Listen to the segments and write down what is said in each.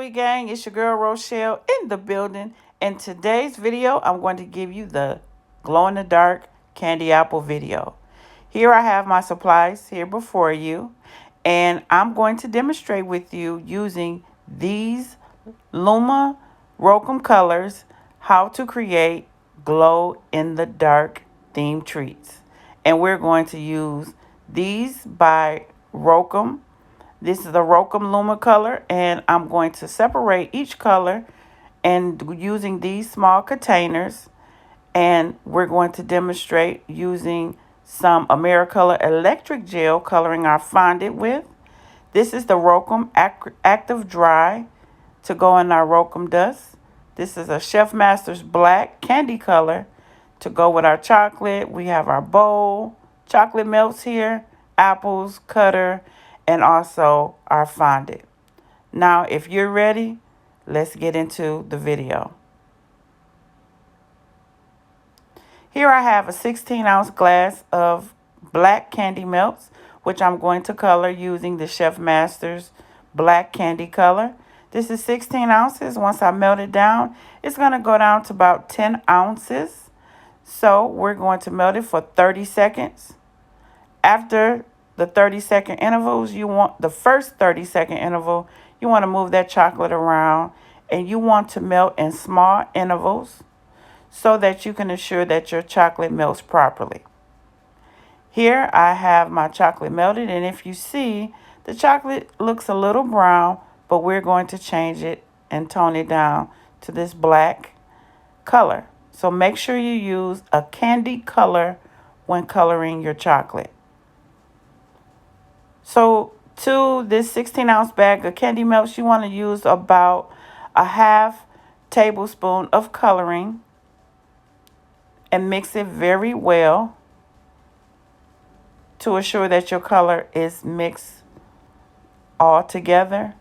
sweet gang, it's your girl Rochelle in the building. In today's video, I'm going to give you the glow-in-the-dark candy apple video. Here I have my supplies here before you, and I'm going to demonstrate with you using these LUMA Rokum colors how to create glow-in-the-dark themed treats. And we're going to use these by Rokum. This is the Rokum Luma color, and I'm going to separate each color and using these small containers, and we're going to demonstrate using some AMERICOLOR electric gel coloring our fondant with. This is the Rokum Active Dry to go in our Rokum Dust. This is a Chef Master's Black Candy color to go with our chocolate. We have our bowl, chocolate melts here, apples, cutter, and also our fondant. Now, if you're ready, let's get into the video. Here I have a 16-ounce glass of black candy melts, which I'm going to color using the Chef Master's Black Candy color. This is 16 ounces. Once I melt it down, it's going to go down to about 10 ounces. So we're going to melt it for 30 seconds. After the 30-second intervals, the first 30-second interval, you want to move that chocolate around, and you want to melt in small intervals so that you can ensure that your chocolate melts properly. Here I have my chocolate melted, and if you see, the chocolate looks a little brown, but we're going to change it and tone it down to this black color. So make sure you use a candy color when coloring your chocolate. So to this 16-ounce bag of candy melts, you want to use about a half tablespoon of coloring and mix it very well to assure that your color is mixed all together.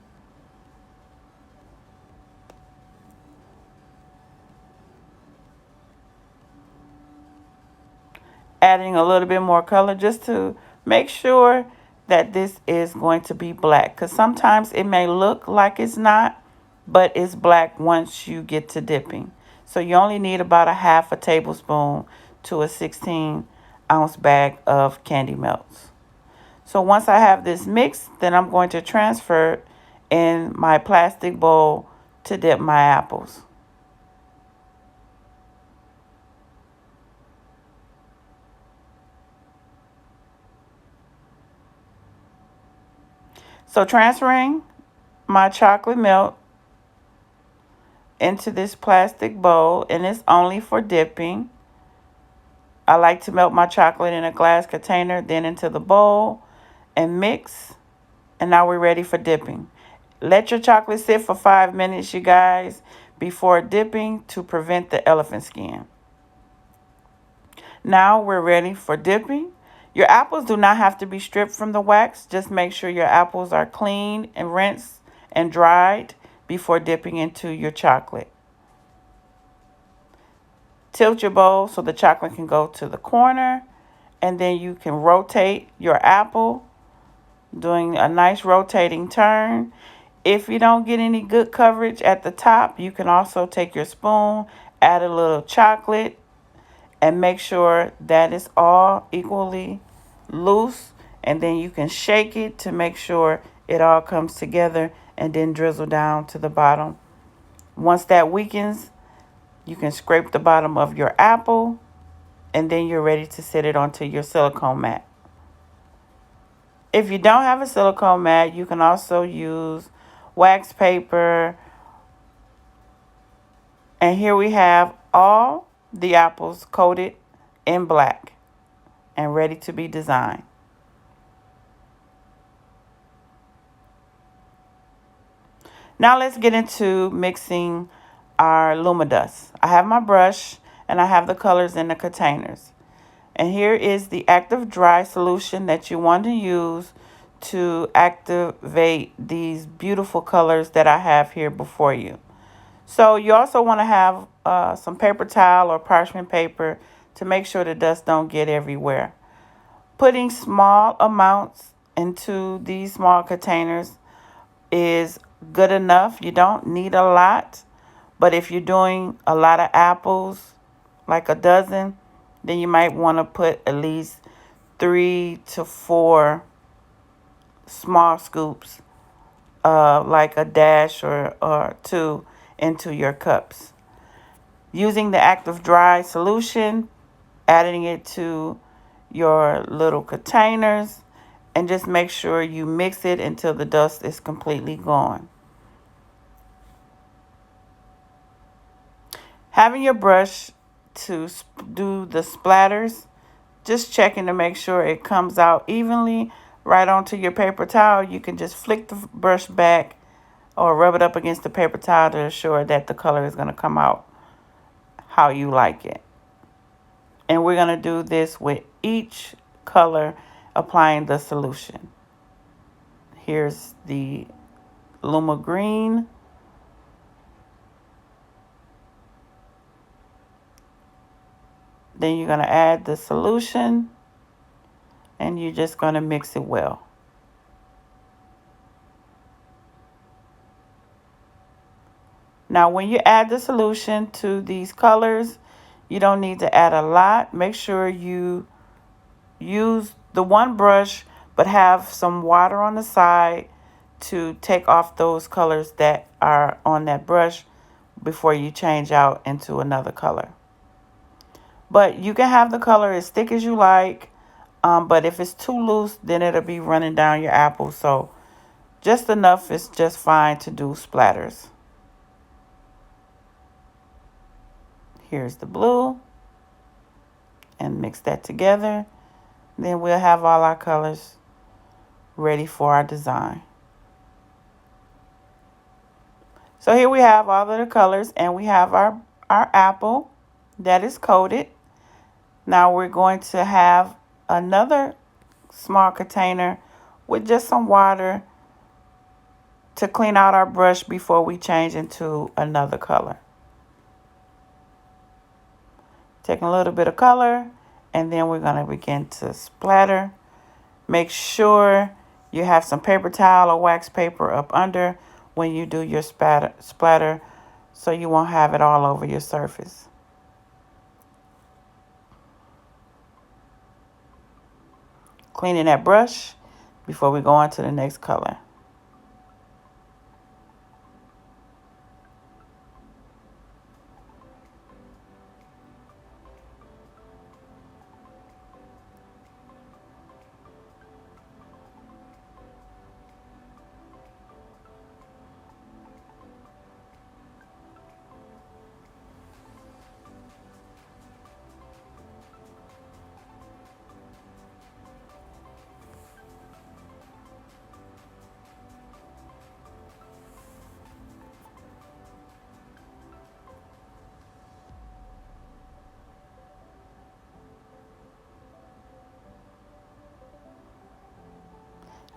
Adding a little bit more color just to make sure that this is going to be black, because sometimes it may look like it's not, but it's black once you get to dipping. So you only need about a half a tablespoon to a 16-ounce bag of candy melts. So once I have this mixed, then I'm going to transfer it in my plastic bowl to dip my apples. So transferring my chocolate melt into this plastic bowl, and it's only for dipping. I like to melt my chocolate in a glass container, then into the bowl and mix. And now we're ready for dipping. Let your chocolate sit for 5 minutes, you guys, before dipping to prevent the elephant skin. Now we're ready for dipping. Your apples do not have to be stripped from the wax. Just make sure your apples are cleaned and rinsed and dried before dipping into your chocolate. Tilt your bowl so the chocolate can go to the corner, and then you can rotate your apple, doing a nice rotating turn. If you don't get any good coverage at the top, you can also take your spoon, add a little chocolate, and make sure that it's all equally loose, and then you can shake it to make sure it all comes together, and then drizzle down to the bottom. Once that weakens, you can scrape the bottom of your apple, and then you're ready to set it onto your silicone mat. If you don't have a silicone mat, you can also use wax paper. And here we have all the apples coated in black and ready to be designed. Now let's get into mixing our lumadust. I have my brush and I have the colors in the containers. And here is the active dry solution that you want to use to activate these beautiful colors that I have here before you. So you also want to have some paper towel or parchment paper to make sure the dust don't get everywhere. Putting small amounts into these small containers is good enough. You don't need a lot. But if you're doing a lot of apples, like a dozen, then you might want to put at least 3 to 4 small scoops, like a dash or two, into your cups. Using the active dry solution, adding it to your little containers, and just make sure you mix it until the dust is completely gone. Having your brush to do the splatters, just checking to make sure it comes out evenly right onto your paper towel. You can just flick the brush back or rub it up against the paper towel to ensure that the color is going to come out how you like it. And we're going to do this with each color, applying the solution. Here's the Luma green. Then you're going to add the solution, and you're just going to mix it well. Now, when you add the solution to these colors, you don't need to add a lot. Make sure you use the one brush, but have some water on the side to take off those colors that are on that brush before you change out into another color. But you can have the color as thick as you like, but if it's too loose, then it'll be running down your apple. So just enough is just fine to do splatters. Here's the blue, and mix that together. Then we'll have all our colors ready for our design. So here we have all of the colors, and we have our apple that is coated. Now we're going to have another small container with just some water to clean out our brush before we change into another color. Taking a little bit of color, and then we're going to begin to splatter. Make sure you have some paper towel or wax paper up under when you do your splatter so you won't have it all over your surface. Cleaning that brush before we go on to the next color.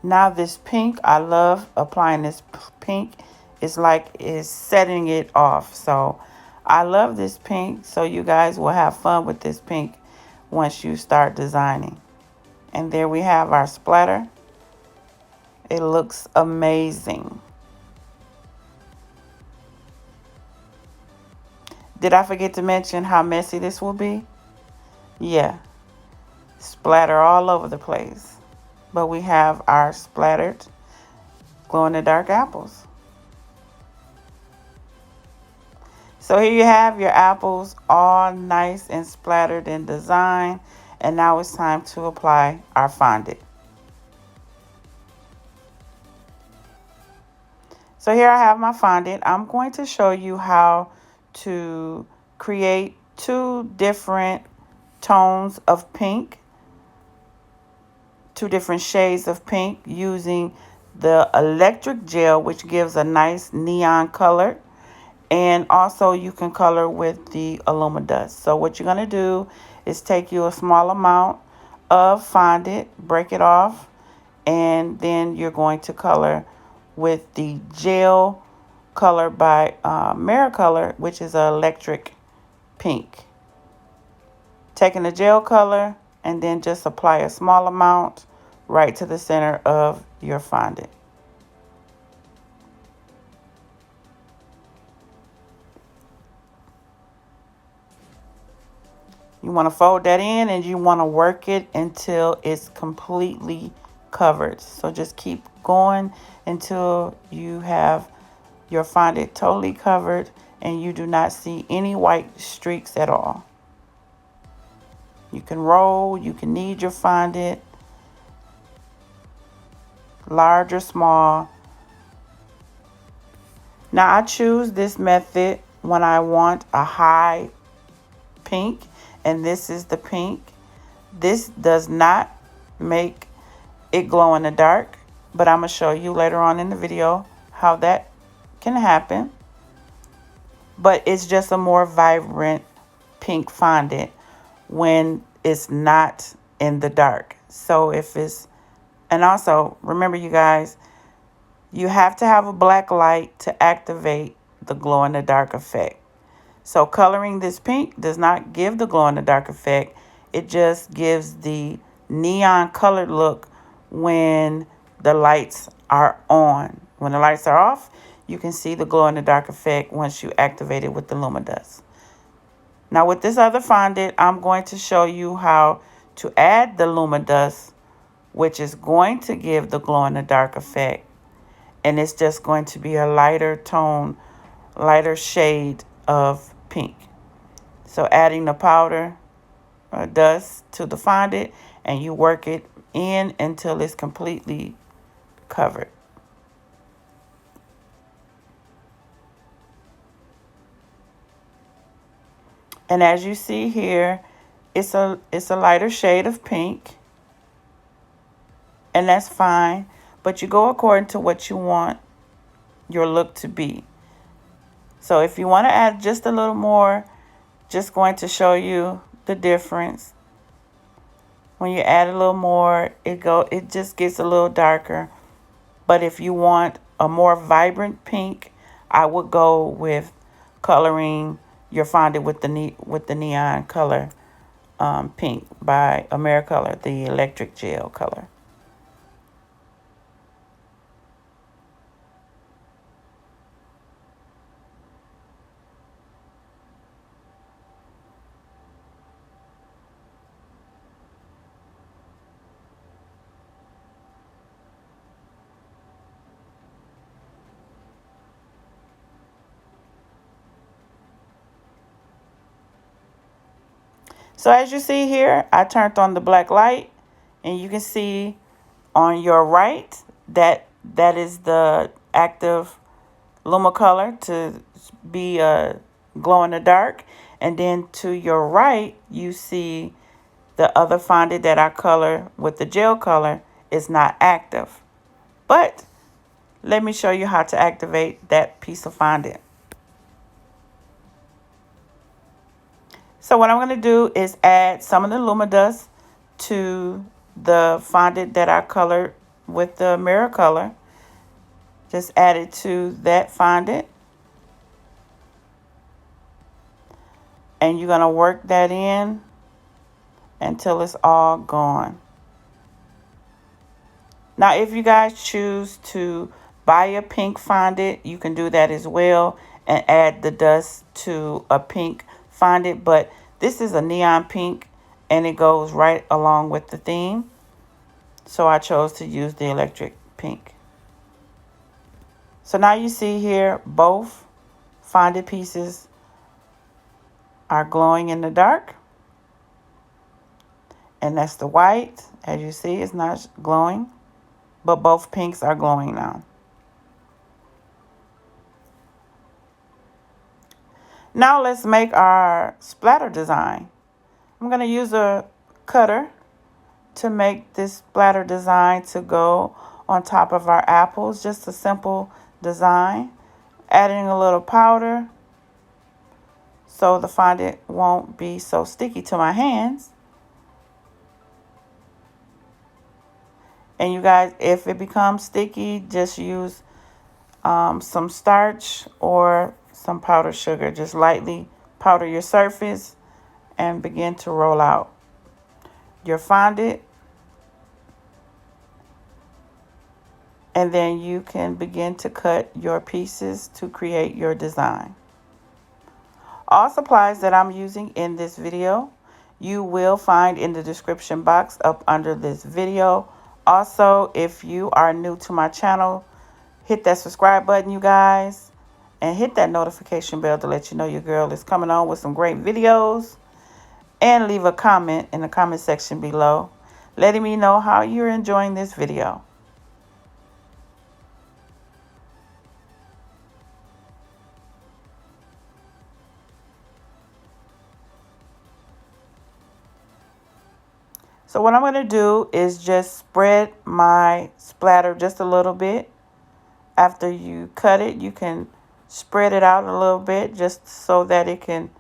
Now this pink, I love applying this pink. It's setting it off. So I love this pink. So you guys will have fun with this pink once you start designing. And there we have our splatter. It looks amazing. Did I forget to mention how messy this will be? Yeah, splatter all over the place. But we have our splattered glow-in-the-dark apples. So here you have your apples all nice and splattered in design. And now it's time to apply our fondant. So here I have my fondant. I'm going to show you how to create 2 different tones of pink. 2 different shades of pink using the electric gel, which gives a nice neon color. And also you can color with the lumadust. So what you're going to do is take you a small amount of fondant, break it off, and then you're going to color with the gel color by AMERICOLOR, which is an electric pink. Taking the gel color, and then just apply a small amount right to the center of your fondant. You want to fold that in and you want to work it until it's completely covered. So just keep going until you have your fondant totally covered and you do not see any white streaks at all. You can roll, you can knead your fondant, large or small. Now I choose this method when I want a high pink, and this is the pink. This does not make it glow in the dark, but I'm going to show you later on in the video how that can happen. But it's just a more vibrant pink fondant when it's not in the dark. So if it's, and also remember you guys, you have to have a black light to activate the glow in the dark effect. So coloring this pink does not give the glow in the dark effect. It just gives the neon colored look when the lights are on. When the lights are off, you can see the glow in the dark effect once you activate it with the lumadust. Now with this other fondant, I'm going to show you how to add the lumadust, which is going to give the glow in the dark effect. And it's just going to be a lighter tone, lighter shade of pink. So adding the powder or dust to the fondant, and you work it in until it's completely covered. And as you see here, it's a lighter shade of pink, and that's fine, but you go according to what you want your look to be. So if you want to add just a little more, just going to show you the difference. When you add a little more, it just gets a little darker. But if you want a more vibrant pink, I would go with coloring your fondant with the neon color pink by AMERICOLOR, the electric gel color. So as you see here, I turned on the black light, and you can see on your right that is the active LUMA color to be glow in the dark. And then to your right, you see the other fondant that I color with the gel color is not active. But let me show you how to activate that piece of fondant. So what I'm going to do is add some of the lumadust to the fondant that I colored with the AMERICOLOR. Just add it to that fondant. And you're going to work that in until it's all gone. Now, if you guys choose to buy a pink fondant, you can do that as well and add the dust to a pink fondant, but this is a neon pink and it goes right along with the theme, so I chose to use the electric pink. So now you see here both fondant pieces are glowing in the dark, and that's the white. As you see, it's not glowing, but both pinks are glowing now. Now let's make our splatter design. I'm going to use a cutter to make this splatter design to go on top of our apples. Just a simple design. Adding a little powder so the fondant won't be so sticky to my hands. And you guys, if it becomes sticky, just use some starch or some powdered sugar. Just lightly powder your surface and begin to roll out your fondant. And then you can begin to cut your pieces to create your design. All supplies that I'm using in this video you will find in the description box up under this video. Also, if you are new to my channel, hit that subscribe button, you guys, and hit that notification bell to let you know your girl is coming on with some great videos. And leave a comment in the comment section below, letting me know how you're enjoying this video. So what I'm going to do is just spread my splatter just a little bit. After you cut it, you can spread it out a little bit just so that it can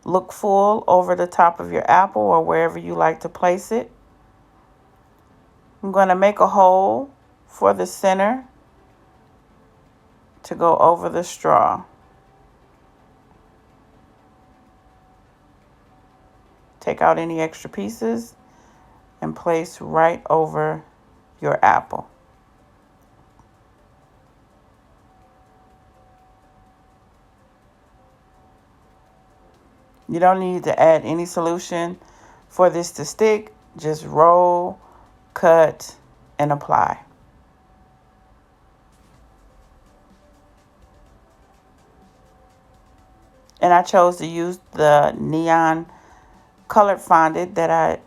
look full over the top of your apple or wherever you like to place it. I'm going to make a hole for the center to go over the straw. Take out any extra pieces and place right over your apple. You don't need to add any solution for this to stick. Just roll, cut, and apply. And I chose to use the neon colored fondant that I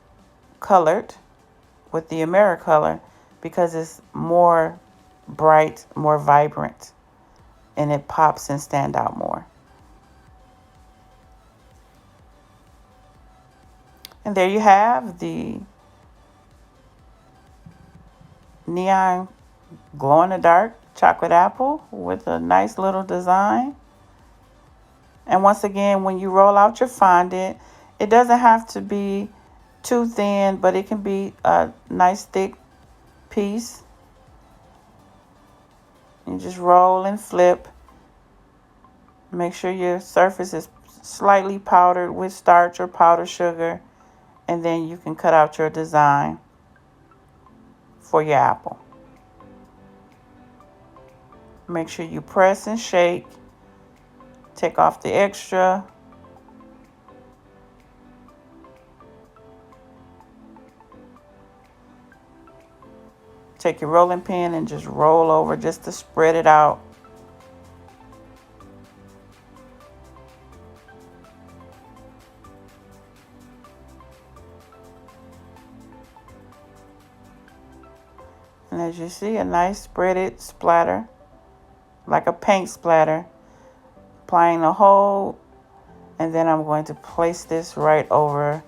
colored with the AMERICOLor because it's more bright, more vibrant, and it pops and stand out more. And there you have the neon glow-in-the-dark chocolate apple with a nice little design. And once again, when you roll out your fondant, it doesn't have to be too thin, but it can be a nice thick piece. You just roll and flip. Make sure your surface is slightly powdered with starch or powdered sugar, and then you can cut out your design for your apple. Make sure you press and shake. Take off the extra. Take your rolling pin and just roll over just to spread it out. And as you see, a nice spreaded splatter, like a paint splatter. Applying the whole, and then I'm going to place this right over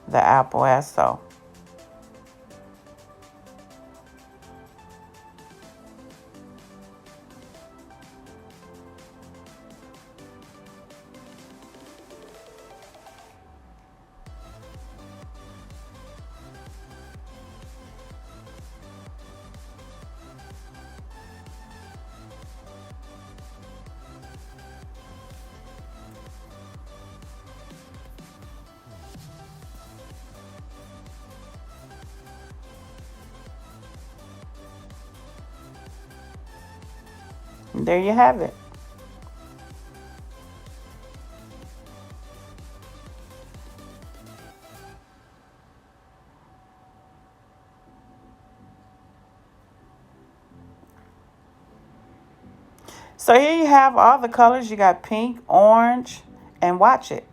the apple as so. And there you have it. So here you have all the colors. You got pink, orange, and watch it.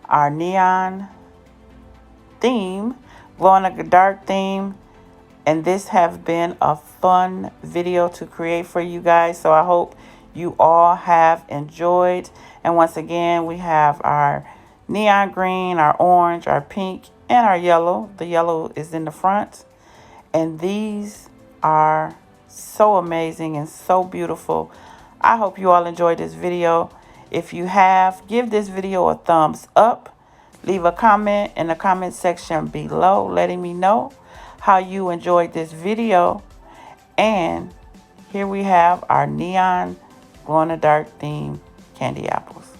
Our neon theme, glow in the dark theme, and this have been a fun video to create for you guys, so I hope you all have enjoyed. And once again, we have our neon green, our orange, our pink, and our yellow. The yellow is in the front, and these are so amazing and so beautiful. I hope you all enjoyed this video. If you have, give this video a thumbs up. Leave a comment in the comment section below letting me know how you enjoyed this video. And here we have our neon glow-in-the-dark theme candy apples.